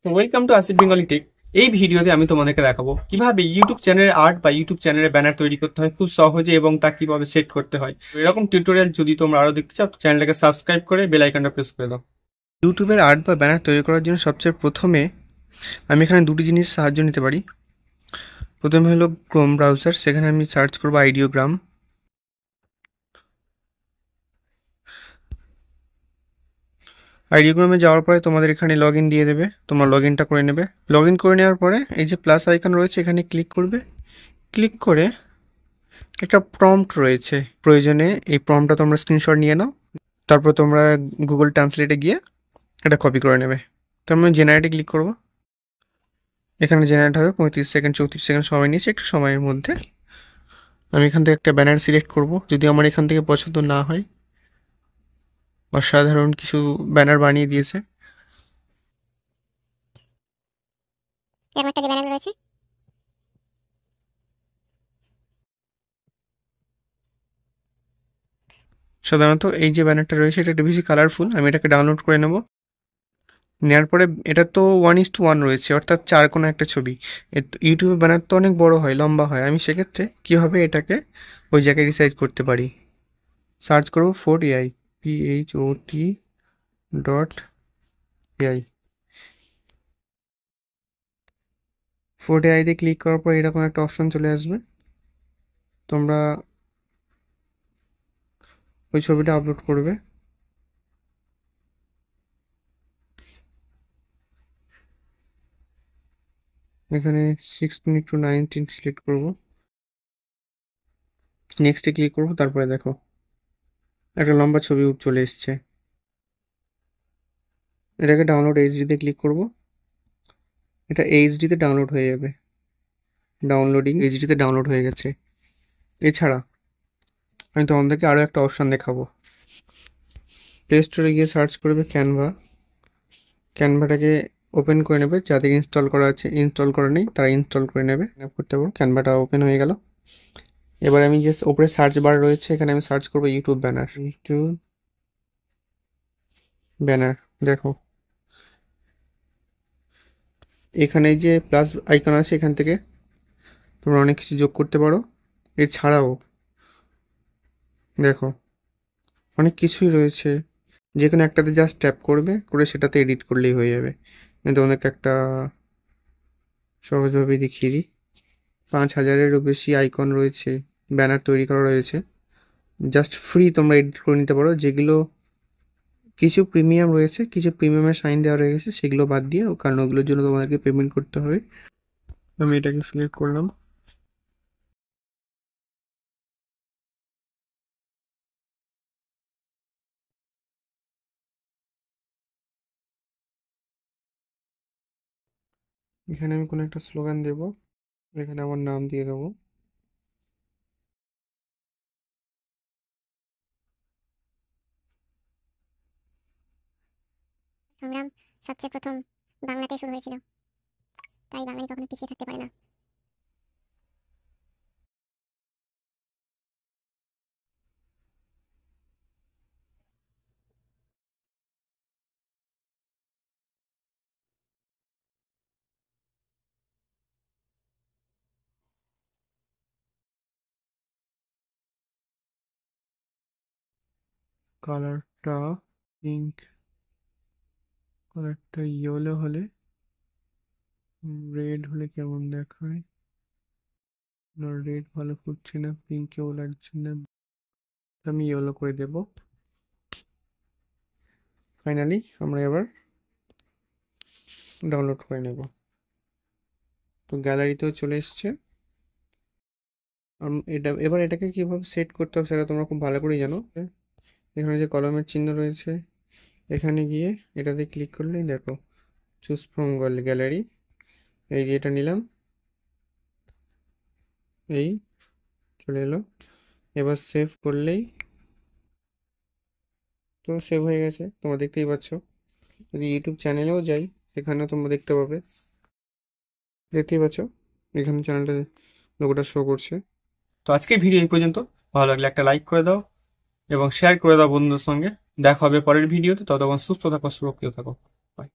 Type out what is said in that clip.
তো welcome to Asif Bengali tech. এই ভিডিওতে আমি তোমাদেরকে দেখাবো কিভাবে ইউটিউব চ্যানেলের আর্ট বা ইউটিউব চ্যানেলের ব্যানার তৈরি করতে হয় খুব সহজে এবং তা কিভাবে সেট করতে হয়। এরকম টিউটোরিয়াল যদি তোমরা আরো দেখতে চাও চ্যানেলটাকে সাবস্ক্রাইব করে বেল আইকনটা প্রেস করে দাও। ইউটিউবের আর্ট বা ব্যানার তৈরি করার জন্য সবচেয়ে প্রথমে আমি এখানে দুটি জিনিস সাহায্য নিতে পারি। প্রথমে হলো ক্রোম ব্রাউজার, সেখানে আমি সার্চ করবো আইডিওগ্রাম। আইডিওগ্রামে যাওয়ার পরে তোমাদের এখানে লগ ইন দিয়ে দেবে, তোমরা লগ ইনটা করে নেবে। লগ ইন করে নেওয়ার পরে এই যে প্লাস আইকন রয়েছে এখানে ক্লিক করবে। ক্লিক করে একটা প্রম্পট রয়েছে, প্রয়োজনে এই প্রম্পটটা তোমরা স্ক্রিনশট নিয়ে নাও। তারপর তোমরা গুগল ট্রান্সলেটে গিয়ে এটা কপি করে নেবে। তো আমি জেনারেটে ক্লিক করব। এখানে জেনারেট হবে 35 সেকেন্ড 34 সেকেন্ড সময় নিয়েছে, একটু সময়ের মধ্যে। আমি এখান থেকে একটা ব্যানার সিলেক্ট করব, যদি আমার এখান থেকে পছন্দ না হয়। অসাধারণ কিছু ব্যানার বানিয়ে দিয়েছে। এরকম একটা যে ব্যানার রয়েছে, সাধারণত এই যে ব্যানারটা রয়েছে এটা একটু বেশি কালারফুল, আমি এটাকে ডাউনলোড করে নেব। নেওয়ার পরে এটা তো 1:1 রয়েছে, অর্থাৎ 4 কোনো একটা ছবি। ইউটিউবে ব্যানার তো অনেক বড় হয়, লম্বা হয়। আমি সেক্ষেত্রে কীভাবে এটাকে ওই জায়গায় রিসাইজ করতে পারি, সার্চ করব fort AI, PHOT.AI। Fort AI দিয়ে ক্লিক করার পর এরকম একটা অপশন চলে আসবে, তোমরা ওই ছবিটা আপলোড করবে। এখানে 16:19 সিলেক্ট করব, নেক্সটে ক্লিক করব। তারপরে দেখো একটা লম্বা ছবি চলে এসছে। এটাকে ডাউনলোড এইচডিতে ক্লিক করব, এটা এইচডিতে ডাউনলোড হয়ে যাবে। ডাউনলোডিং এইচডিতে ডাউনলোড হয়ে গেছে। এছাড়া আমি তোমাদেরকে আরও একটা অপশান দেখাবো। প্লে স্টোরে গিয়ে সার্চ করবে ক্যানভা। ক্যানভাটাকে ওপেন করে নেবে, যাদের ইনস্টল করা আছে, ইনস্টল করা নেই তারা ইনস্টল করে নেবে। করতে পারবো। ক্যানভাটা ওপেন হয়ে গেল। এবার আমি জাস্ট ওপরে সার্চ বার রয়েছে, এখানে আমি সার্চ করবো ইউটিউব ব্যানার। ইউটিউব ব্যানার, দেখো এখানে যে প্লাস আইকন আছে এখান থেকে তোমরা অনেক কিছু যোগ করতে পারো। এছাড়াও দেখো অনেক কিছুই রয়েছে, যে কোনো একটাতে জাস্ট ট্যাপ করবে, করে সেটাতে এডিট করলেই হয়ে যাবে। কিন্তু অনেক একটা সহজভাবে দেখিয়ে দিই। 5000-এরও বেশি আইকন রয়েছে, ব্যানার তৈরি করা রয়েছে। জাস্ট ফ্রি তোমরা এডিট করে নিতে পারো। যেগুলো কিছু প্রিমিয়াম রয়েছে, কিছু প্রিমিয়ামের সাইন দেওয়া রয়ে গেছে, সেগুলো বাদ দিয়ে, কারণ ওগুলোর জন্য তোমাদেরকে পেমেন্ট করতে হবে। আমি এটাকে সিলেক্ট করলাম। এখানে আমি কোনো একটা স্লোগান দেব, এখানে আমার নাম দিয়ে দেবো। সংগ্রাম সবচেয়ে প্রথম বাংলাতে শুরু হয়েছিল, তাই বাঙালি কখনো পিছিয়ে থাকতে পারে না। কালারটা পিঙ্ক, কালারটা ইয়েলো হলে, রেড হলে কেমন দেখায় না, রেড ভালো ফুটছে না, পিঙ্কেও লাগছে না, আমি ইয়েলো করে দেব। ফাইনালি আমরা এবার ডাউনলোড করে নেব। তো গ্যালারিতেও চলে এসছে। এবার এটাকে কিভাবে সেট করতে হবে সেটা তোমরা খুব ভালো করেই জানো। এখানে যে কলমের চিহ্ন রয়েছে, এখানে গিয়ে এটাতে ক্লিক করলেই দেখো চুজ ফ্রম গ্যালারি, এই যে এটা নিলাম, এই চলে এলো। এবার সেভ করলেই তো সেভ হয়ে গেছে, তোমরা দেখতেই পাচ্ছ। যদি ইউটিউব চ্যানেলেও যাই সেখানেও তোমরা দেখতে পাবে, দেখতেই পাচ্ছ এখানে চ্যানেলটা লোগোটা শো করছে। তো আজকের ভিডিও এই পর্যন্ত। ভালো লাগলে একটা লাইক করে দাও এবং শেয়ার করে দাও বন্ধুদের সঙ্গে। দেখা হবে পরের ভিডিওতে, ততক্ষণ সুস্থ থাকো, সুরক্ষিত থাকো।